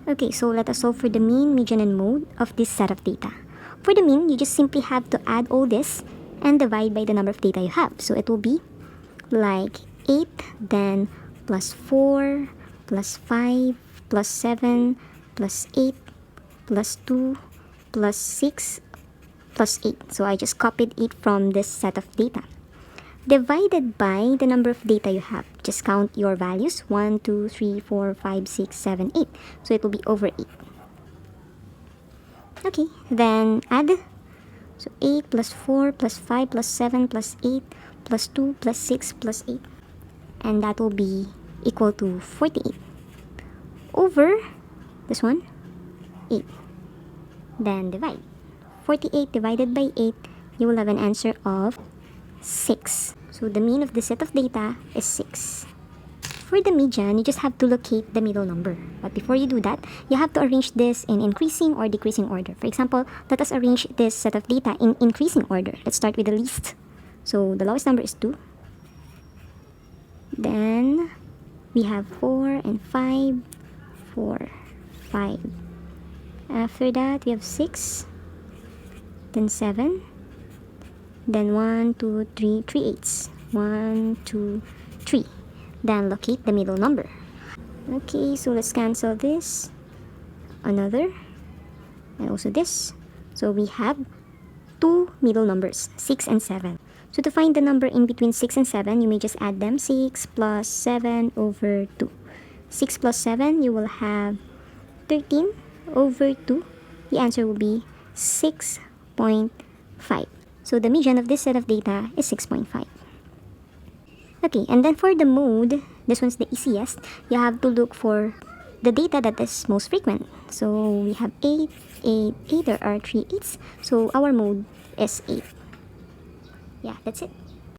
Okay, so let us solve for the mean, median, and mode of this set of data. For the mean, you just simply have to add all this and divide by the number of data you have. So it will be like 8, then plus 4, plus 5, plus 7, plus 8, plus 2, plus 6, plus 8. So I just copied it from this set of data. Divided by the number of data you have. Just count your values. 1, 2, 3, 4, 5, 6, 7, 8. So it will be over 8. Okay, then add. So 8 plus 4 plus 5 plus 7 plus 8 plus 2 plus 6 plus 8. And that will be equal to 48. Over this one, 8. Then divide. 48 divided by 8, you will have an answer of 6. So the mean of the set of data is 6. For the median, you just have to locate the middle number. But before you do that, you have to arrange this in increasing or decreasing order. For example, let us arrange this set of data in increasing order. Let's start with the least. So the lowest number is 2. Then we have 4 and 5, 4, 5. After that, we have 6, then 7, then 1, 2, 3, 3 eighths. 1, 2, 3. Then locate the middle number. Okay, so let's cancel this, another, and also this. So we have two middle numbers, 6 and 7. So to find the number in between 6 and 7, you may just add them. 6 plus 7 over 2. 6 plus 7, you will have 13 over 2. The answer will be 6.5. So the median of this set of data is 6.5. Okay, and then for the mode, this one's the easiest. You have to look for the data that is most frequent. So we have 8, 8, 8. There are 3 8s. So our mode is 8. Yeah, that's it.